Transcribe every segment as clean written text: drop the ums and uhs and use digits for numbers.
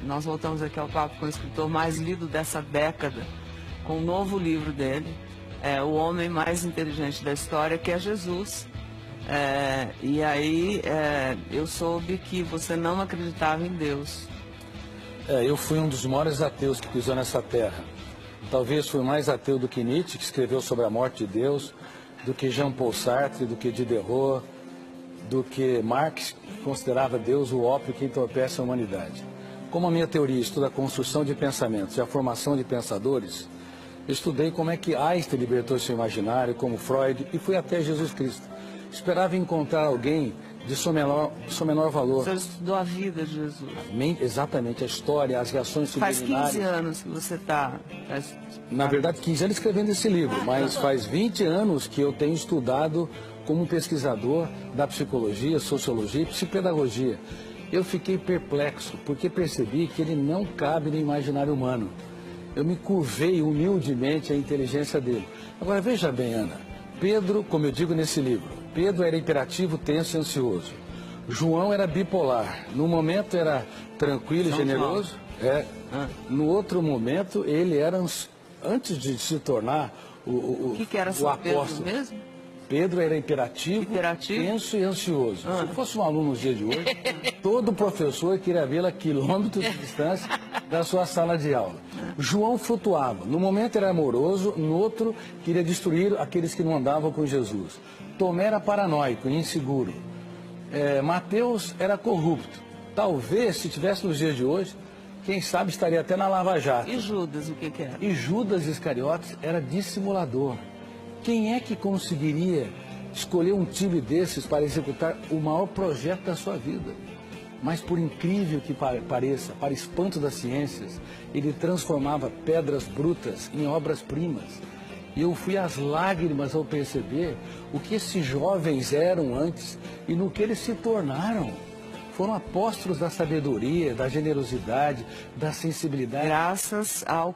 Nós voltamos aqui ao papo com o escritor mais lido dessa década, com um novo livro dele, O Homem Mais Inteligente da História, que é Jesus. E aí eu soube que você não acreditava em Deus. Eu fui um dos maiores ateus que pisou nessa terra. Talvez fui mais ateu do que Nietzsche, que escreveu sobre a morte de Deus, do que Jean-Paul Sartre, do que Diderot, do que Marx, que considerava Deus o ópio que entorpece a humanidade. Como a minha teoria estuda a construção de pensamentos e a formação de pensadores, eu estudei como é que Einstein libertou seu imaginário, como Freud, e fui até Jesus Cristo. Esperava encontrar alguém de seu menor valor. Você estudou a vida de Jesus. Exatamente, a história, as reações subliminares. Faz 15 anos que você está... Na verdade, 15 anos escrevendo esse livro, mas faz 20 anos que eu tenho estudado como pesquisador da psicologia, sociologia e psicopedagogia. Eu fiquei perplexo, porque percebi que ele não cabe no imaginário humano. Eu me curvei humildemente à inteligência dele. Agora, veja bem, Ana, Pedro, como eu digo nesse livro, Pedro era hiperativo, tenso e ansioso. João era bipolar. No momento era tranquilo e generoso. No outro momento, ele era, antes de se tornar o que era o apóstolo. Pedro mesmo? Pedro era imperativo, tenso e ansioso. Se fosse um aluno nos dias de hoje, todo professor queria vê-lo a quilômetros de distância da sua sala de aula. João flutuava. No momento era amoroso, no outro queria destruir aqueles que não andavam com Jesus. Tomé era paranoico e inseguro. Mateus era corrupto. Talvez, se tivesse nos dias de hoje, quem sabe estaria até na Lava Jato. E Judas, o que era? E Judas Iscariotes era dissimulador. Quem é que conseguiria escolher um time desses para executar o maior projeto da sua vida? Mas por incrível que pareça, para espanto das ciências, ele transformava pedras brutas em obras-primas. E eu fui às lágrimas ao perceber o que esses jovens eram antes e no que eles se tornaram. Foram apóstolos da sabedoria, da generosidade, da sensibilidade. Graças ao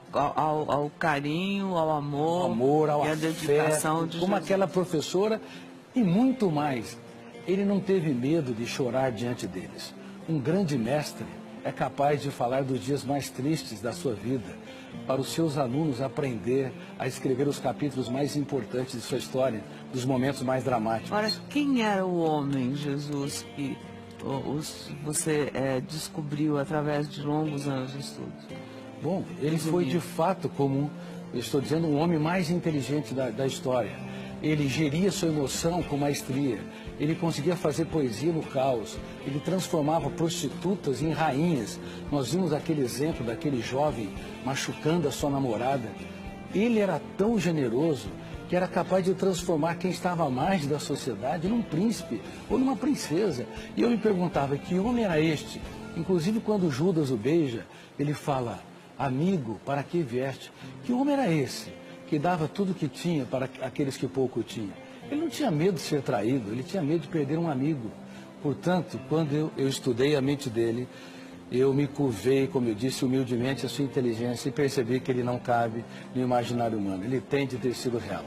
carinho, ao amor, ao e à dedicação de como Jesus. Aquela professora e muito mais. Ele não teve medo de chorar diante deles. Um grande mestre é capaz de falar dos dias mais tristes da sua vida, para os seus alunos aprender a escrever os capítulos mais importantes de sua história, dos momentos mais dramáticos. Ora, quem era o homem, Jesus, que você descobriu através de longos anos de estudos? Bom, ele foi de fato, como eu estou dizendo, um homem mais inteligente da história. Ele geria sua emoção com maestria. Ele conseguia fazer poesia no caos. Ele transformava prostitutas em rainhas. Nós vimos aquele exemplo daquele jovem machucando a sua namorada. Ele era tão generoso que era capaz de transformar quem estava à margem da sociedade num príncipe ou numa princesa. E eu me perguntava, que homem era este? Inclusive, quando Judas o beija, ele fala, amigo, para que vieste? Que homem era esse que dava tudo o que tinha para aqueles que pouco tinham? Ele não tinha medo de ser traído, ele tinha medo de perder um amigo. Portanto, quando eu estudei a mente dele, eu me curvei, como eu disse, humildemente a sua inteligência e percebi que ele não cabe no imaginário humano. Ele tem de ter sido real.